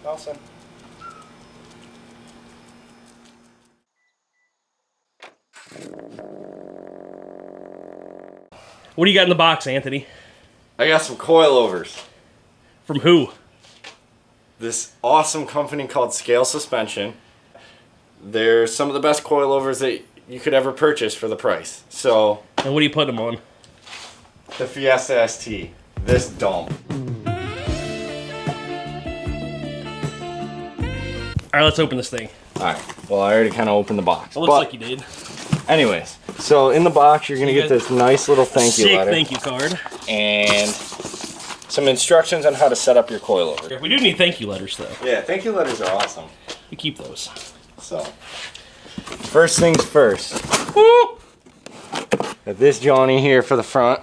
Nelson. What do you got in the box, Anthony? I got some coilovers. From who? This awesome company called Scale Suspension. They're some of the best coilovers that you could ever purchase for the price. So, And what are you putting them on? the Fiesta ST. This dump. All right, let's open this thing. Alright, well I already kind of opened the box. It looks like you did. Anyways, so in the box you're going to get this nice little thank you Sick letter. thank you card. And some instructions on how to set up your coilover. We do need thank you letters, though. Yeah, thank you letters are awesome. We keep those. So, first things first. Woo! Got this Johnny here for the front.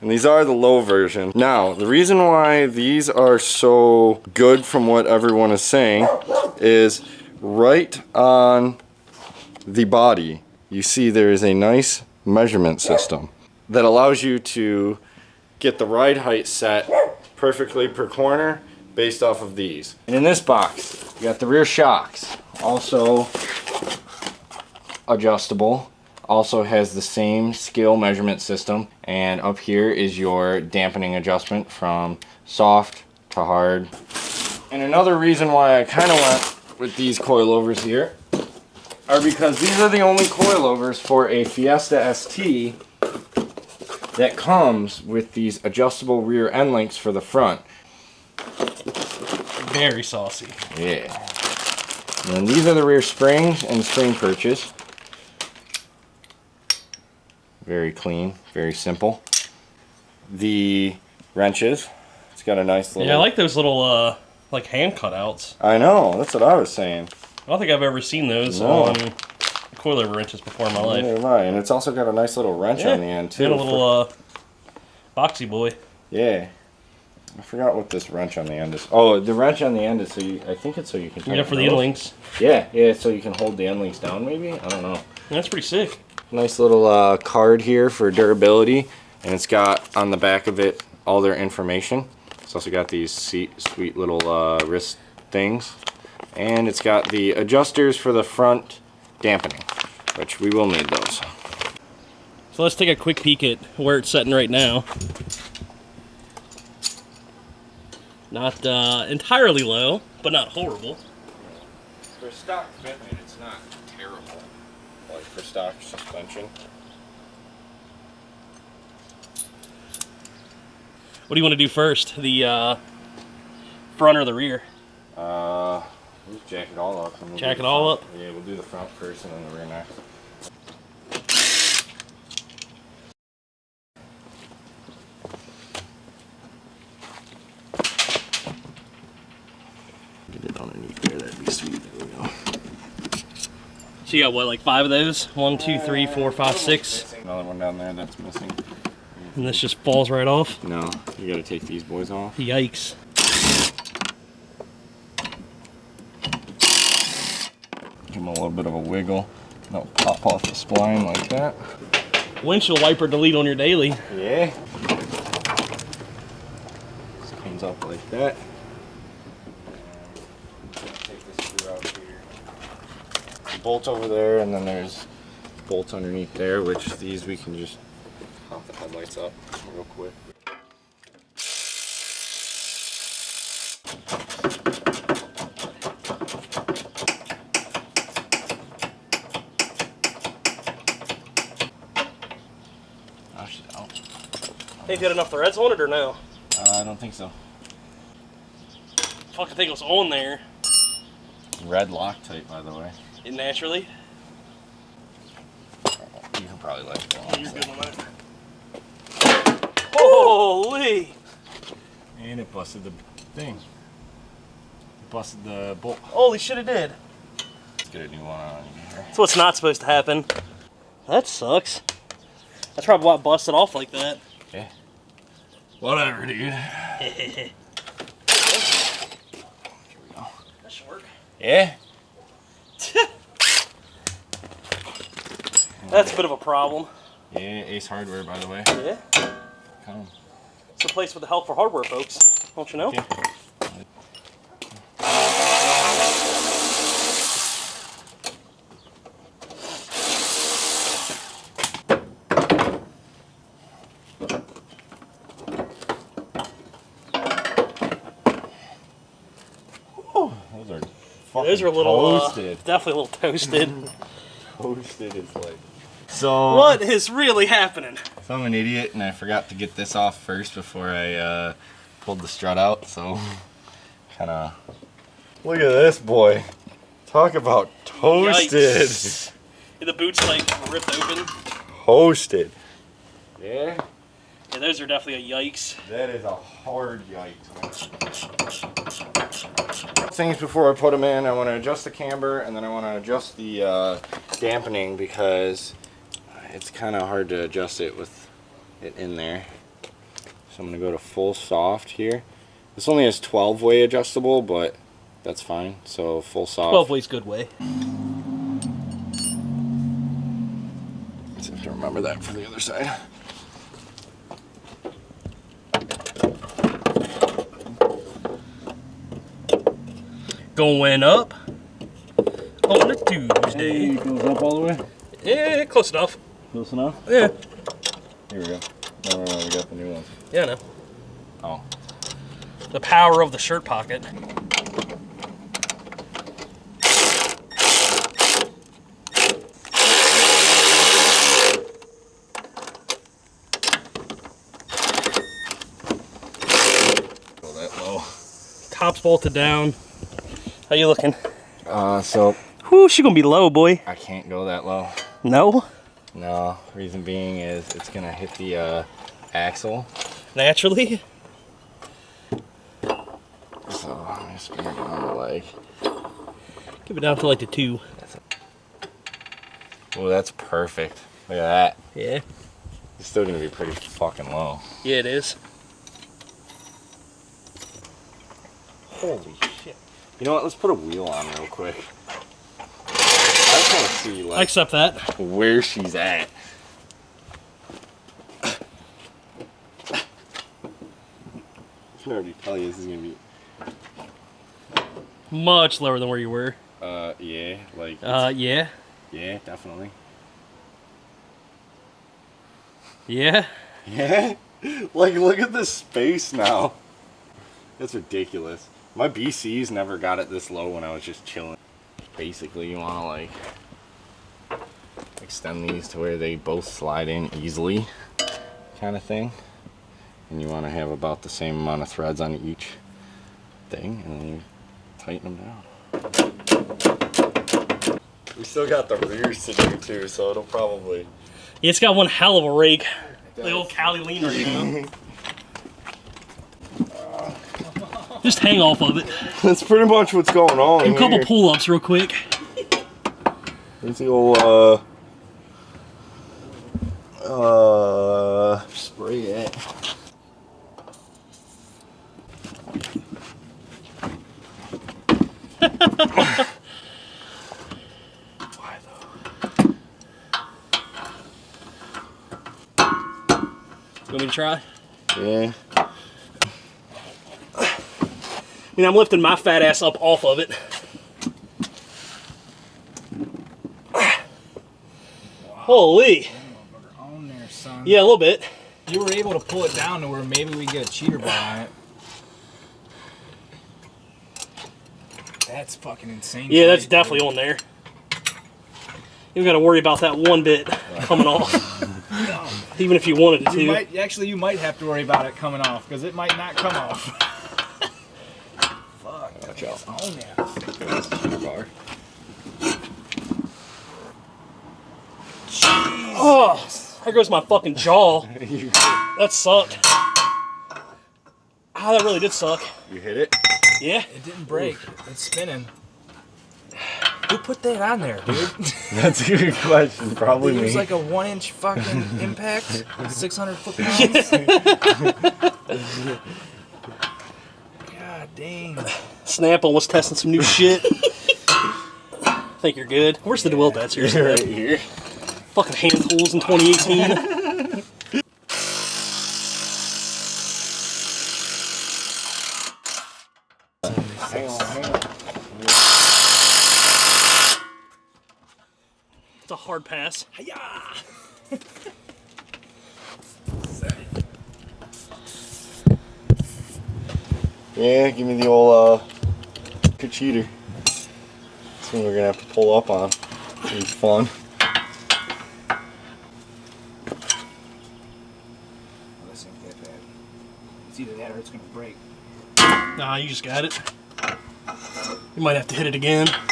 And these are the low version. Now, the reason why these are so good from what everyone is saying is right on the body, you see there is a nice measurement system that allows you to get the ride height set perfectly per corner based off of these. And in this box, you got the rear shocks, also adjustable. Also has the same scale measurement system, and up here is your dampening adjustment from soft to hard. And another reason why I kind of went with these coilovers here are because these are the only coilovers for a Fiesta ST that comes with these adjustable rear end links for the front. Very saucy. Yeah. And these are the rear springs and spring perches. Very clean, very simple. The wrenches, it's got a nice little... Yeah, I like those little, like hand cutouts. I know, that's what I was saying. I don't think I've ever seen those on coilover wrenches before in my life. Neither have I. And it's also got a nice little wrench on the end too. And a little boxy boy. Yeah. I forgot what this wrench on the end is. Oh, the wrench on the end is so you, I think it's so you can... Yeah, for the end links. Yeah, so you can hold the end links down maybe? I don't know. That's pretty sick. Nice little card here for durability, and it's got on the back of it all their information. It's also got these sweet little wrist things, and it's got the adjusters for the front dampening, which we will need those. So let's take a quick peek at where it's sitting right now. Not entirely low, but not horrible. For stock fitment, it's not terrible. Like for stock suspension. What do you want to do first? The front or the rear? We'll jack it all up. And we'll Jack it all up? Yeah, we'll do the front first and then the rear next. Get it underneath there, that'd be sweet. There we go. So you got what, like 5 of those? 1, 2, 3, 4, 5, 6. Another one down there that's missing. And this just falls right off? No, you gotta take these boys off. Yikes. Give them a little bit of a wiggle. They'll pop off the spline like that. Windshield wiper delete on your daily. Yeah. Just comes up like that. Take this screw out here. The bolts over there, and then there's bolts underneath there, which these we can just pop the headlights up real quick. Oh, she's out. Think you got enough threads on it or no? I don't think so. Fuck, I think it was on there. Red Loctite, by the way. It naturally. You can probably let it go. You're good on that. Holy! And it busted the thing. It busted the bolt. Holy shit, it did. Let's get a new one on here. That's what's not supposed to happen. That sucks. That's probably why it busted off like that. Yeah. Whatever, dude. Here we go. That should work. Yeah? That's a bit of a problem. Yeah, Ace Hardware, by the way. Yeah? Come. It's the place with the help for hardware, folks. Don't you know? Okay. Those are a little toasted. definitely a little toasted. Toasted is like. So what is really happening? So I'm an idiot and I forgot to get this off first before I pulled the strut out. So kind of look at this boy. Talk about toasted. Yikes. The boot's like ripped open. Toasted. Yeah. Yeah, those are definitely a yikes. That is a hard yikes. Things before I put them in, I want to adjust the camber and then I want to adjust the dampening because it's kind of hard to adjust it with it in there. So I'm going to go to full soft here. This only has 12-way adjustable, but that's fine. So full soft. 12 way's good way. Let's have to remember that for the other side. Going up on a Tuesday. It goes up all the way? Yeah, close enough. Close enough? Yeah. Here we go. No, we got the new ones. Yeah, I know. Oh. The power of the shirt pocket. Go that low. Top's bolted down. How you looking? So Whew, she gonna be low, boy. I can't go that low. No? No, reason being is it's gonna hit the axle. Naturally? So I'm just gonna go on the leg. Give it down to like the 2. Oh, that's perfect. Look at that. Yeah. It's still gonna be pretty fucking low. Yeah, it is. Holy shit. You know what? Let's put a wheel on real quick. I just want to see I like accept that. where she's at. I can already tell you this is gonna be. Much lower than where you were. Yeah, like. Yeah. Yeah, definitely. Yeah. Yeah? Like, look at this space now. That's ridiculous. My BCs never got it this low when I was just chilling. Basically, you want to, like, extend these to where they both slide in easily, kind of thing. And you want to have about the same amount of threads on each thing, and then you tighten them down. We still got the rears to do, too, so it'll probably... Yeah, it's got one hell of a rake. The old Cali leaner, you know? Just hang off of it. That's pretty much what's going on Do a couple here. pull-ups real quick. There's the old, spray it. Why though? You want me to try? Yeah. You know, I'm lifting my fat ass up off of it. Holy. On there, son. Yeah, a little bit. You were able to pull it down to where maybe we get a cheater bar on it. That's fucking insane. Yeah, that's definitely on there. You got to worry about that one bit coming off. Even if you wanted it to. You might have to worry about it coming off, because it might not come off. Fuck, Watch out. on there. Bar. Oh, there goes my fucking jaw. That sucked. Ah, that really did suck. You hit it? Yeah. It didn't break. It's spinning. Who put that on there, dude? That's a good question. Probably It me. was like a 1-inch fucking impact. 600 foot-pounds. God dang. Snapple was testing some new shit. I think you're good. Where's the DeWill bats here? right here. Fucking hand tools in 2018. Hang on. It's a hard pass. Yeah, give me the old cheater. This one we're gonna have to pull up on. It's fun. This ain't that bad. It's either that or it's gonna break. Nah, you just got it. You might have to hit it again. Can't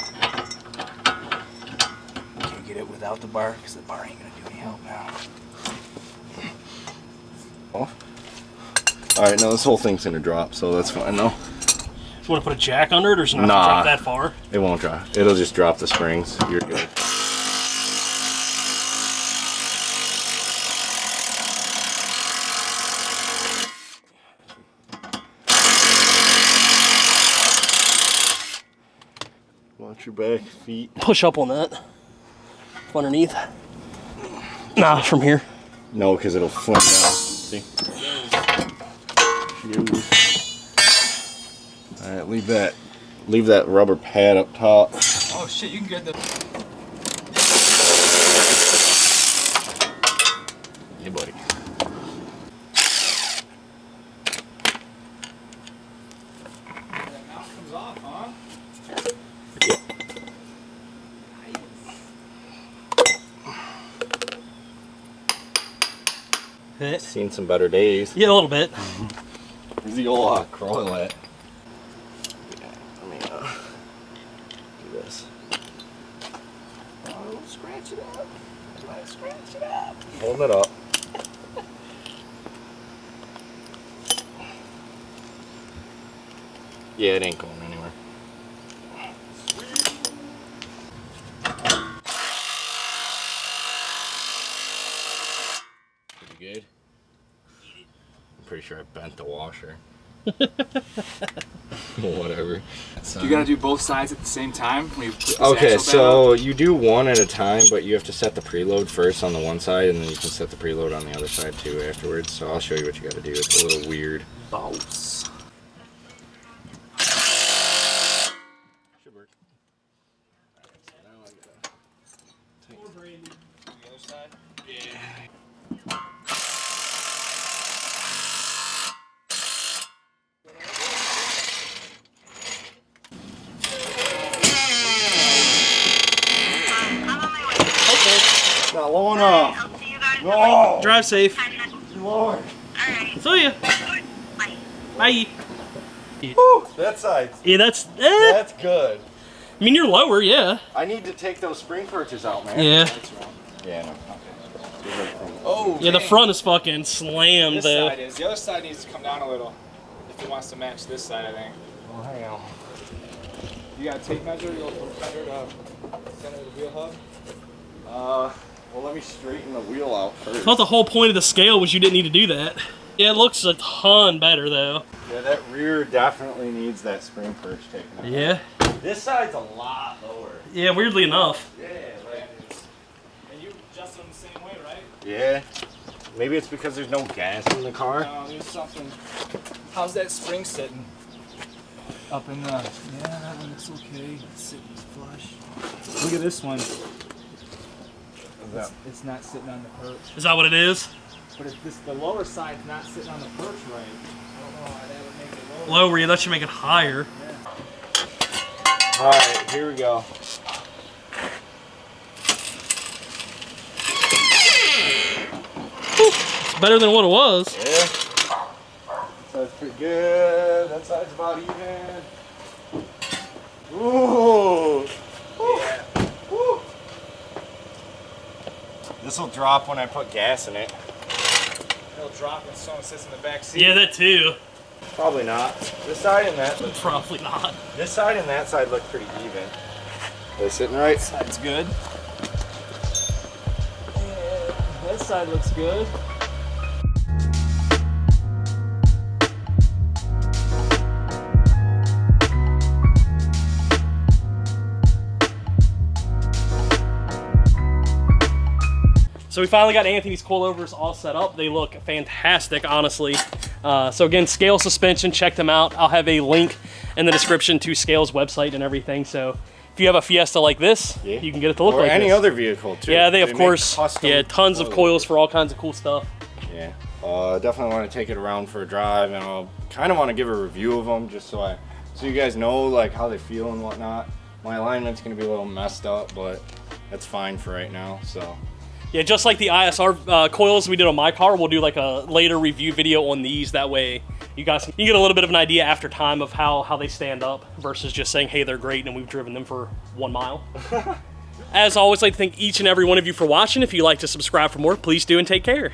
get it without the bar because the bar ain't gonna do any help now. Oh. Alright, now this whole thing's gonna drop, so that's fine though. You want to put a jack under it, or is it not Nah. drop that far? It won't drop. It'll just drop the springs. You're good. Watch your back feet. Push up on that. Underneath. Nah, from here. No, because it'll fling down. See? Alright, leave that rubber pad up top. Oh shit, you can get the... Hey, buddy. That mount comes off, huh? Hit. Seen some better days. Yeah, a little bit. Where's the old crawling at? Yeah, let me do this. Oh, scratch it up. Scratch it up. Hold it up. Yeah, it ain't going anywhere. Pretty good. I'm pretty sure I bent the washer. Whatever. You gotta do both sides at the same time when you put this Okay, axle so you do one at a time, but you have to set the preload first on the one side, and then you can set the preload on the other side too afterwards. So I'll show you what you gotta do. It's a little weird. Bolts. Should work. Alright, so now I gotta take The other side? It's not low enough. No! Drive safe. Lord. See ya. Bye. Woo, that side's Yeah, that's. that's good. I mean, you're lower, yeah. I need to take those spring perches out, man. Yeah. Yeah, no. Okay. Oh, Yeah, the dang. front is fucking slammed This though. side is. The other side needs to come down a little. If it wants to match this side, I think. Well, hang on. You got a tape measure? You'll measure the center of the wheel hub? Well, let me straighten the wheel out first. I thought the whole point of the scale was you didn't need to do that. Yeah, it looks a ton better though. Yeah, that rear definitely needs that spring perch taken out. Yeah. This side's a lot lower. Yeah, weirdly enough. Yeah, like, And you adjust them the same way, right? yeah. Maybe it's because there's no gas in the car. No, there's something. How's that spring sitting? Up in the. Yeah, that one looks okay. It's sitting flush. Look at this one. It's not sitting on the perch. Is that what it is? But if the lower side's not sitting on the perch right, I don't know why that would make it lower. Lower, yeah, that should make it higher. Alright, here we go. It's better than what it was. Yeah. That's pretty good. That side's about even. Ooh. Yeah. Woo. This will drop when I put gas in it. It'll drop when someone sits in the back seat. Yeah, that too. Probably not. This side and that. Probably not. This side and that side look pretty even. Are they sitting right? Side's good. Yeah, that side looks good. So we finally got Anthony's coilovers all set up. They look fantastic, honestly. So again, Scale Suspension, check them out. I'll have a link in the description to Scale's website and everything. So if you have a Fiesta like this, Yeah. you can get it to look or like any this. other vehicle too. Yeah, they of make course, custom yeah, tons of coils for all kinds of cool stuff. Yeah, definitely want to take it around for a drive, and I'll kind of want to give a review of them just so you guys know like how they feel and whatnot. My alignment's gonna be a little messed up, but that's fine for right now, so. Yeah, just like the ISR coils we did on my car, we'll do like a later review video on these. That way you guys can get a little bit of an idea after time of how they stand up versus just saying, hey, they're great and we've driven them for 1 mile. As always, I'd like to thank each and every one of you for watching. If you'd like to subscribe for more, please do, and take care.